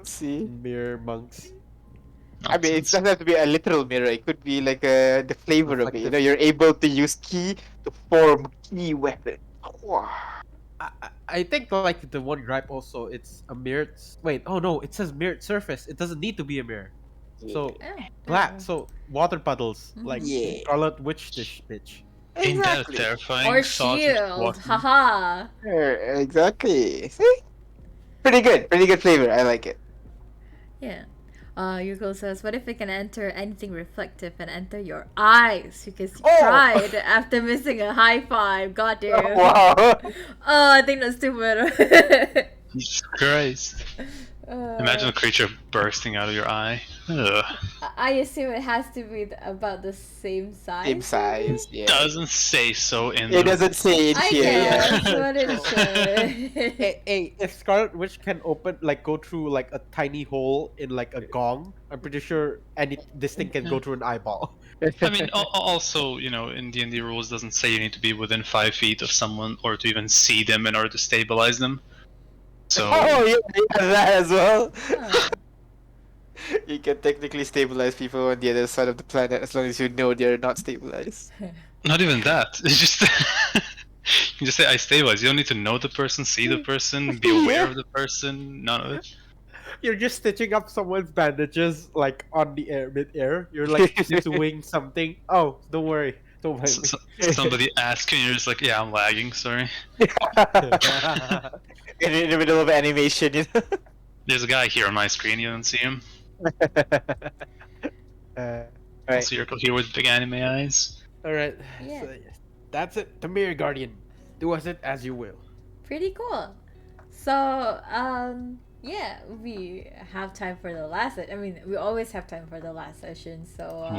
see. Mirror monks. I mean, it Nonsense. doesn't have to be a literal mirror. It could be like the flavor of it. Reflective. You're able to use ki to form key weapon. Wow. I think like the one gripe also, it's a mirrored. Wait, oh no, it says mirrored surface. It doesn't need to be a mirror. So Oh, black. oh. So water puddles, like Yeah. Scarlet Witch dish bitch. Ain't that Exactly. terrifying? Or Sausage shield. walking. Haha. Exactly. See? Pretty good. Pretty good flavor. I like it. Yeah. Yuko says, what if it can enter anything reflective and enter your eyes? Because you Oh! tried after missing a high five. God damn. Wow. Oh, I think that's too meta. Jesus Christ. Imagine a creature bursting out of your eye. Ugh. I assume it has to be about the same size. Same size. Yeah. Doesn't say so in It the doesn't say it I here. guess Yeah. what it said. Hey, if Scarlet Witch can go through like a tiny hole in like a gong, I'm pretty sure this thing can go through an eyeball. I mean, also, in D&D rules doesn't say you need to be within 5 feet of someone or to even see them in order to stabilize them. So, Oh, yeah, that as well. Huh. You can technically stabilize people on the other side of the planet as long as you know they're not stabilized. not even that. It's just you can just say I stabilize. You don't need to know the person, see the person, be aware of the person. None of it. You're just stitching up someone's bandages like on the air, mid-air. You're like doing something. Oh, don't worry. Don't mind me. Somebody asks you, and you're just like, yeah, I'm lagging. Sorry. In the middle of animation, you know. There's a guy here on my screen. You don't see him. Right. Also, you're here with big anime eyes. Alright. Yeah. So, yes. That's it. The Mirror Guardian. Do with it as you will. Pretty cool. So, yeah, we have time for the last. I mean, we always have time for the last session. So,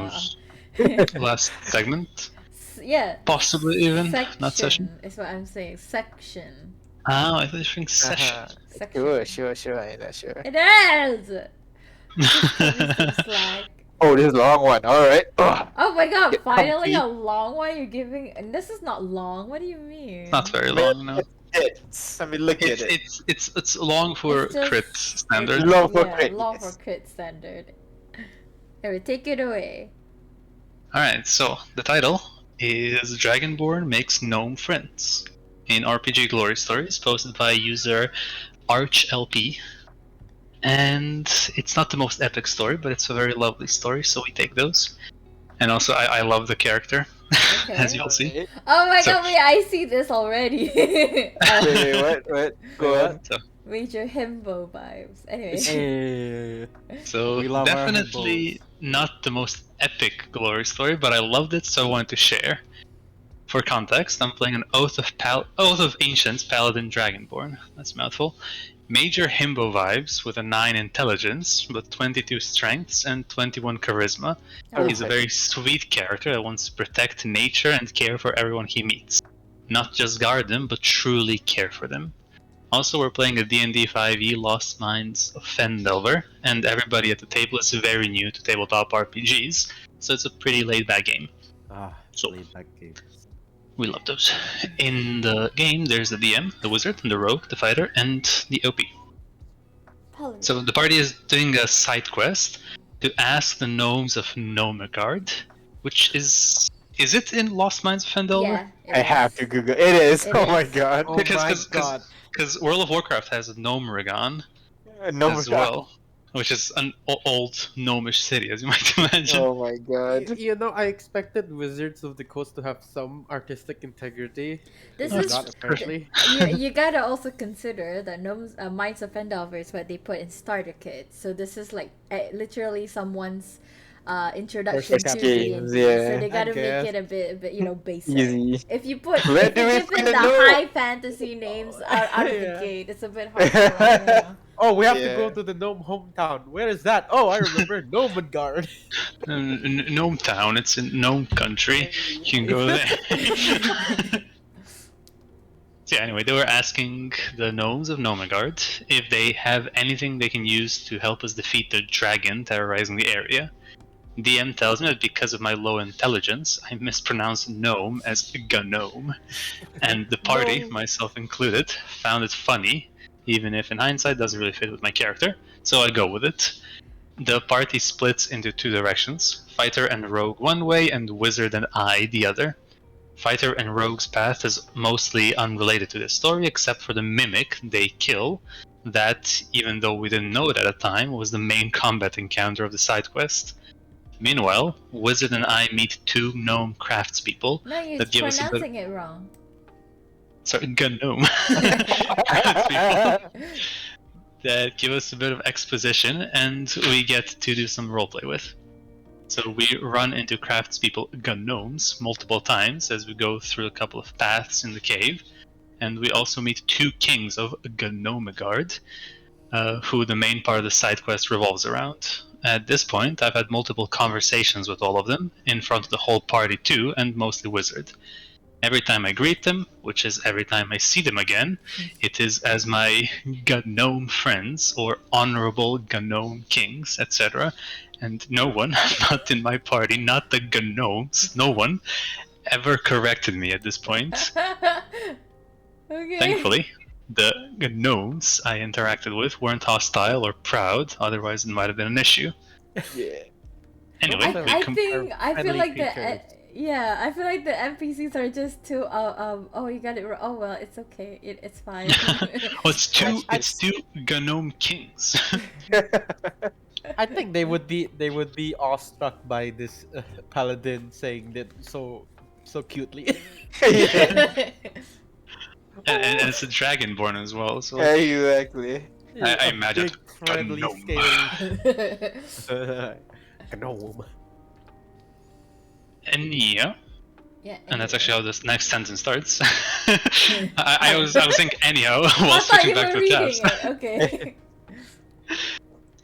Last segment, yeah. possibly even not session. Is what I'm saying. Section. Oh, I thought you were saying session. Section. Sure, sure, sure. It is. Slack. Oh, this is a long one. Alright. Oh my god! Get Finally, comfy. a long one. You're giving, and this is not long. What do you mean? Not very long, no. Hits. I mean, look at it. It's long for It's just- crit standard. Long for yeah, crit, long yes. for crit standard. Anyway, take it away. Alright, so the title is Dragonborn Makes Gnome Friends. An RPG Glory Stories posted by user ArchLP. And it's not the most epic story, but it's a very lovely story, so we take those. And also, I love the character, as you'll see. Wait, Oh my So- god, wait, I see this already. what? Go on. So, Major himbo vibes. Anyway. Hey. so We love our definitely not the most epic glory story, but I loved it, so I wanted to share. For context, I'm playing an Oath of Ancients Paladin Dragonborn. That's a mouthful. Major himbo vibes with a 9 intelligence, but 22 strengths and 21 charisma. He's a very sweet character that wants to protect nature and care for everyone he meets. Not just guard them, but truly care for them. Also, we're playing a D&D5e Lost Minds of Fendelver, and everybody at the table is very new to tabletop RPGs, so it's a pretty laid-back game. So- Laid back game. We love those. In the game, there's the DM, the wizard, the rogue, the fighter, and the OP. Paladin. So the party is doing a side quest to ask the gnomes of Nomegard, which is it in Lost Minds of Fendelver? Yeah, it I is. have to Google. It is. It Oh my is. god. Oh Because- my god. Because World of Warcraft has a Gnomerigon No as well, which is an old gnomish city, as you might imagine. Oh my god. You know, I expected Wizards of the Coast to have some artistic integrity. This But is not apparently. you gotta also consider that Gnomes, Minds of Fendelver is what they put in starter kits. So this is like literally someone's introduction First to games, D&D. yeah. So they gotta I make guess. it a bit basic. Easy. If you put Where if do you we give it find the the gnome? high fantasy names out of the Yeah. gate, it's a bit hard to Oh, we have to Yeah. go to the gnome hometown. Where is that? Oh, I remember Nomengard. Gnome Town, it's in Gnome Country. You can go there. So yeah, anyway, they were asking the gnomes of Nomegard if they have anything they can use to help us defeat the dragon terrorizing the area. DM tells me that because of my low intelligence, I mispronounced gnome as gnome. And the party, Gnome. myself included, found it funny, even if in hindsight doesn't really fit with my character, so I go with it. The party splits into two directions, fighter and rogue one way and wizard and I the other. Fighter and rogue's path is mostly unrelated to this story except for the mimic they kill, that, even though we didn't know it at the time, was the main combat encounter of the side quest. Meanwhile, wizard and I meet two gnome craftspeople No, you're that give us a bit... pronouncing it wrong. Sorry, gnome. Craftspeople that give us a bit of exposition, and we get to do some roleplay with. So we run into craftspeople gnomes multiple times as we go through a couple of paths in the cave, and we also meet two kings of Gnomegard, who the main part of the side quest revolves around. At this point, I've had multiple conversations with all of them, in front of the whole party too, and mostly Wizard. Every time I greet them, which is every time I see them again, it is as my gnome friends, or honorable gnome kings, etc. And no one, not in my party, not the gnomes, no one, ever corrected me at this point. Okay. Thankfully, the gnomes I interacted with weren't hostile or proud, otherwise it might have been an issue. Yeah. Anyway, I we feel friendly like creatures. I feel like the NPCs are just too oh you got it wrong. Oh well, it's okay. It's fine. well, it's two gnome kings. I think they would be awestruck by this paladin saying that so cutely. Yeah. and it's a dragonborn as well, so Exactly. I imagine Big, friendly, gnome. scaly gnome. and yeah. Yeah. And that's anyway. actually how this next sentence starts. I was thinking anyhow I while thought switching you back were to reading tabs. it. Okay.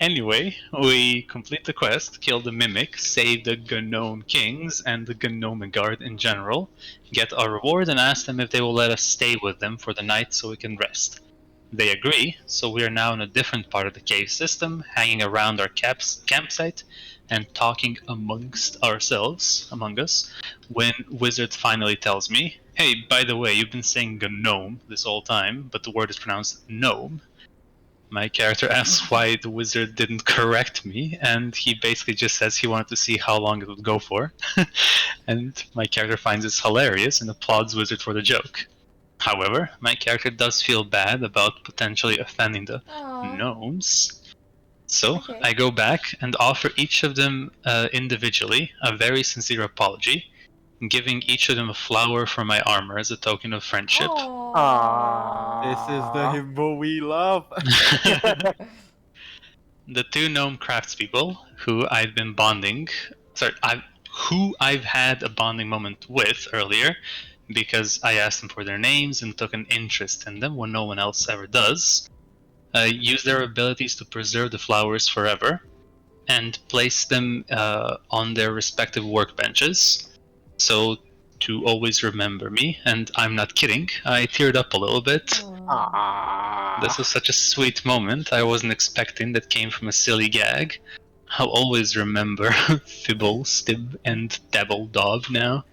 Anyway, we complete the quest, kill the mimic, save the gnome kings and the Gnomegard in general, get our reward and ask them if they will let us stay with them for the night so we can rest. They agree, so we are now in a different part of the cave system, hanging around our campsite and talking among us, when Wizard finally tells me, hey, by the way, you've been saying gnome this whole time, but the word is pronounced gnome. My character asks why the wizard didn't correct me, and he basically just says he wanted to see how long it would go for. And my character finds this hilarious and applauds wizard for the joke. However, my character does feel bad about potentially offending the Aw. gnomes. So Okay. I go back and offer each of them individually a very sincere apology, giving each of them a flower for my armor as a token of friendship. This is the Aww. himbo we love. The two gnome craftspeople who I've been bonding, who I've had a bonding moment with earlier, because I asked them for their names and took an interest in them when no one else ever does, use their abilities to preserve the flowers forever, and place them on their respective workbenches, so to always remember me. And I'm not kidding, I teared up a little bit. Aw. This was such a sweet moment. I wasn't expecting that came from a silly gag. I'll always remember Fibble, Stib, and Dabbledob now.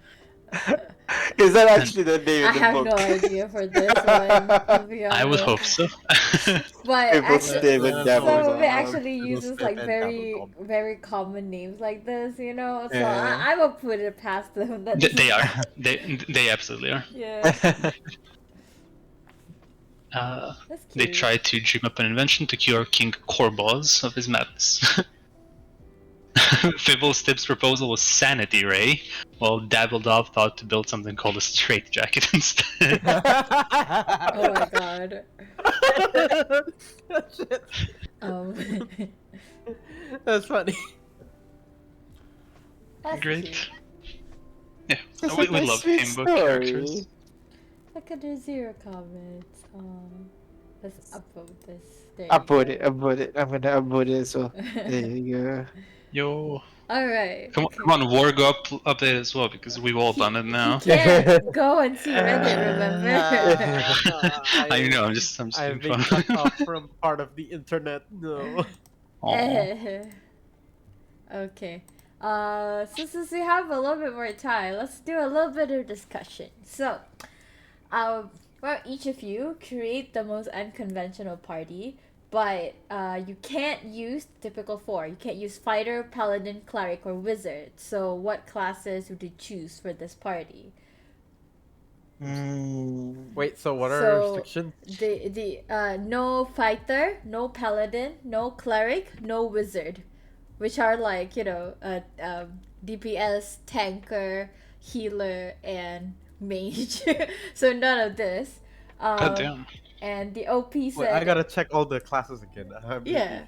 Is that actually the name I of the have book? no idea for this one, to be I would honest. hope so. But Fibble, actually, Stib, and some of it Dabbledob. actually Fibble, uses Stib, like and very, Dabbledob. very common names like this, you know. So Yeah. I will put it past them. That They are. They absolutely are. Yeah, that's They cute. tried to dream up an invention to cure King Korboz of his madness. Fibble Stib's proposal was Sanity Ray, while Dabbledob thought to build something called a straitjacket instead. Oh my god. Shit. Um, That's funny. that's Great. cute. Yeah, It's we a nice, love sweet himbo story. characters. Look at there's 0 comments. Let's upvote this. There you Upload go. it, upload it. I'm gonna upload it as well. There you go. Yo, Alright. come on, War go update as well, because we've all done it now. He can't go and see Reddit, remember? I know, I'm just I've being been fun. cut off from part of the internet. No. Aw. Okay. So since we have a little bit more time, let's do a little bit of discussion. So, well, each of you create the most unconventional party, but you can't use the typical 4. You can't use fighter, paladin, cleric, or wizard. So, what classes would you choose for this party? Wait, so what are So, restrictions? No fighter, no paladin, no cleric, no wizard, which are like, you know, DPS, tanker, healer, and mage. So none of this. God damn. And the OP said, Wait, I gotta check all the classes again. yeah.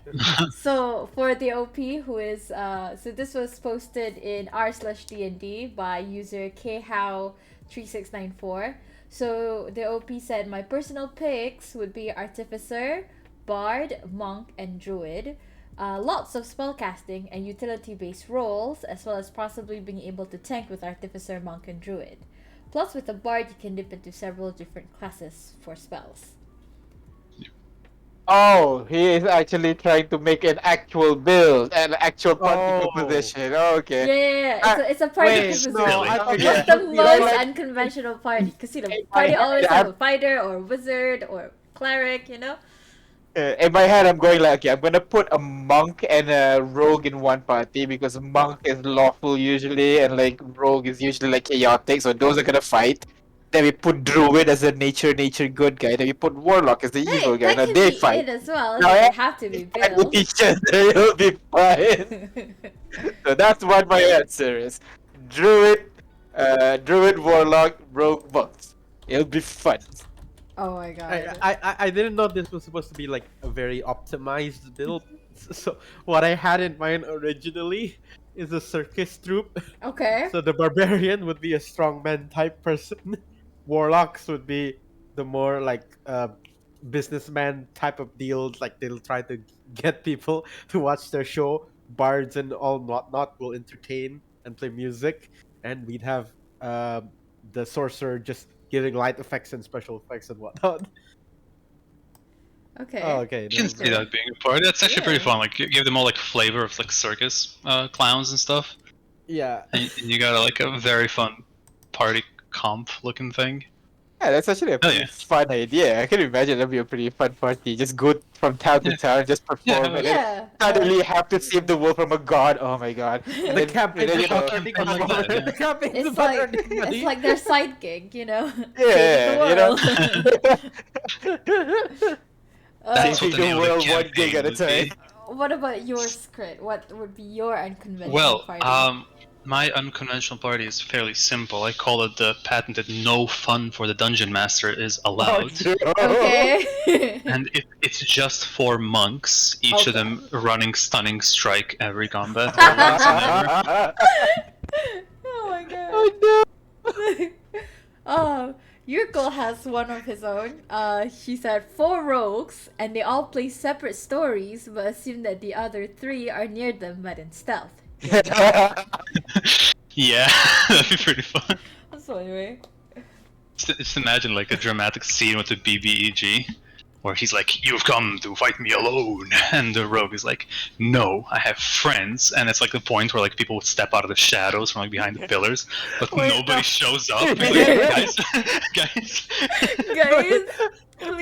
So for the OP, who is so this was posted in r/D&D by user khow3694. So the OP said, my personal picks would be artificer, bard, monk, and druid. Lots of spellcasting and utility-based roles, as well as possibly being able to tank with artificer, monk, and druid. Plus, with a bard, you can dip into several different classes for spells. Oh, he is actually trying to make an actual build, an actual party Oh. composition. Yeah, Okay. It's a party Wait, composition. no, I thought What's yeah. the You know, most like- unconventional party? Because, you know, In party my head, always yeah, have a fighter or wizard or cleric, you know? In my head, I'm going like, okay, I'm gonna put a monk and a rogue in one party because monk is lawful usually, and like rogue is usually like chaotic, so those are gonna fight. Then we put druid as a nature good guy. Then we put warlock as the evil guy. That Now can they be fight. it as well. It No, doesn't have to be And with built. each other, it'll be fine. So that's what my answer is. Druid, warlock, rogue, monks. It'll be fun. Oh my god. I didn't know this was supposed to be like a very optimized build. So what I had in mind originally is a circus troupe. Okay. So the barbarian would be a strongman type person. Warlocks would be the more like businessman type of deals. Like they'll try to get people to watch their show. Bards and all whatnot will entertain and play music, and we'd have the sorcerer just giving light effects and special effects and whatnot. Okay. Oh, okay. You can see that being a party. That's actually pretty Yeah. fun. Like, give them all like flavor of like circus clowns and stuff. Yeah. And you got like a very fun party comp looking thing. Yeah, that's actually a pretty yeah. fun idea. I can imagine that'd be a pretty fun party. Just go from town to town, just perform, and then Yeah. suddenly have to save the world from a god. Oh my god! The Then- campaign then, you is know, about earning Something like money. that, yeah. The campaign is It's about like earning money. it's like their side gig, you know. Yeah, Saving you know. the world. That's Saving what the the name of the world one gig campaign at a would be. time. What about your script? What would be your unconventional Well, party? my unconventional party is fairly simple. I call it the patented "No fun for the dungeon master is allowed," Okay. and it's just 4 monks, each of Okay. them running stunning strike every combat. once and ever. Oh my god. Oh no! Yurko has one of his own. She said 4 rogues, and they all play separate stories, but assume that the other 3 are near them, but in stealth. Yeah, that'd be pretty fun. That's funny, right? Just imagine like a dramatic scene with the BBEG, where he's like, "You've come to fight me alone," and the rogue is like, "No, I have friends." And it's like the point where like people would step out of the shadows from like behind the pillars, but Wait, nobody no. shows up. He's like, guys, guys. Guys,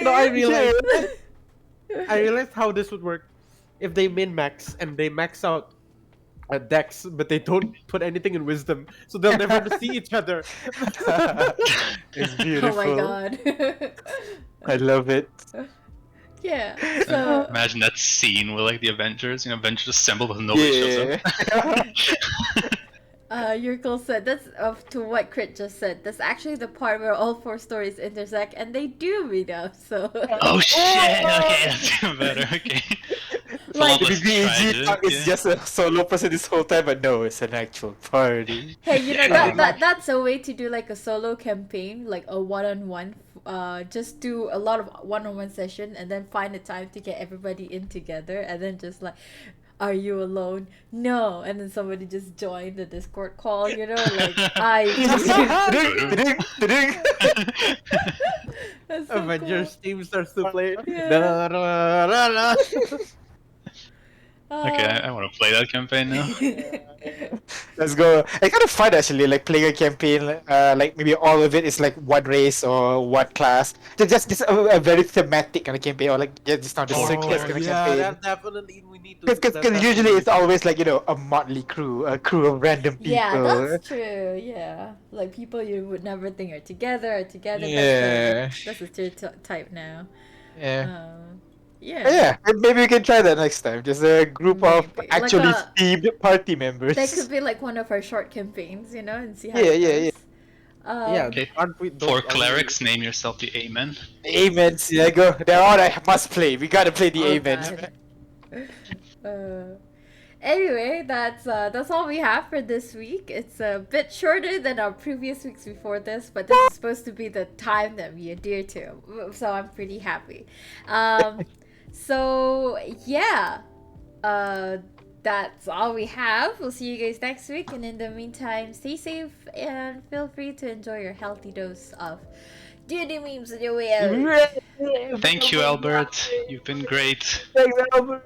No, I please. realized how this would work if they min-max and they max out Dex, but they don't put anything in Wisdom, so they'll never see each other. It's Oh beautiful. my god. I love it. Yeah, so Imagine that scene with like the Avengers, Avengers assemble but nobody shows up. Yurko said that's to what Crit just said. That's actually the part where all 4 stories intersect and they do meet up. So Oh shit! Okay, that's even better. Okay. Like- The Flawless BBG tragic, is just a solo person this whole time, but no, it's an actual party. hey, you know Yeah. that's a way to do like a solo campaign, like a one-on-one. Just do a lot of one-on-one session and then find a time to get everybody in together and then just like, are you alone? No, and then somebody just join the Discord call. Like Ding, ding. That's so Avengers team starts to play. Yeah. Da, da, da, da. cool. Okay, I want to play that campaign now. Let's go. It's kind of fun actually, like playing a campaign. Like maybe all of it is like one race or one class. Just a very thematic kind of campaign, or like just not just Oh, single kind of yeah, campaign. that definitely we need to. Because usually it's always like a motley crew, a crew of random people. Yeah, that's true. Yeah, like people you would never think are together. Yeah. That's the stereotype now. Yeah. Yeah. Yeah, maybe we can try that next time. Just a group of Maybe. actually Like themed party members. That could be like one of our short campaigns, and see how Yeah, it yeah, goes. Yeah, Okay. aren't we? don't- For aren't we- clerics, name yourself the Amen. Amen. Yeah, go. They're all I must play. We gotta play the Oh, Amen. God. Anyway, that's all we have for this week. It's a bit shorter than our previous weeks before this, but this is supposed to be the time that we adhere to, so I'm pretty happy. So yeah, that's all we have. We'll see you guys next week, and in the meantime, stay safe and feel free to enjoy your healthy dose of D&D memes in your way out. Thank you, Albert. You've been great. Thanks, Albert.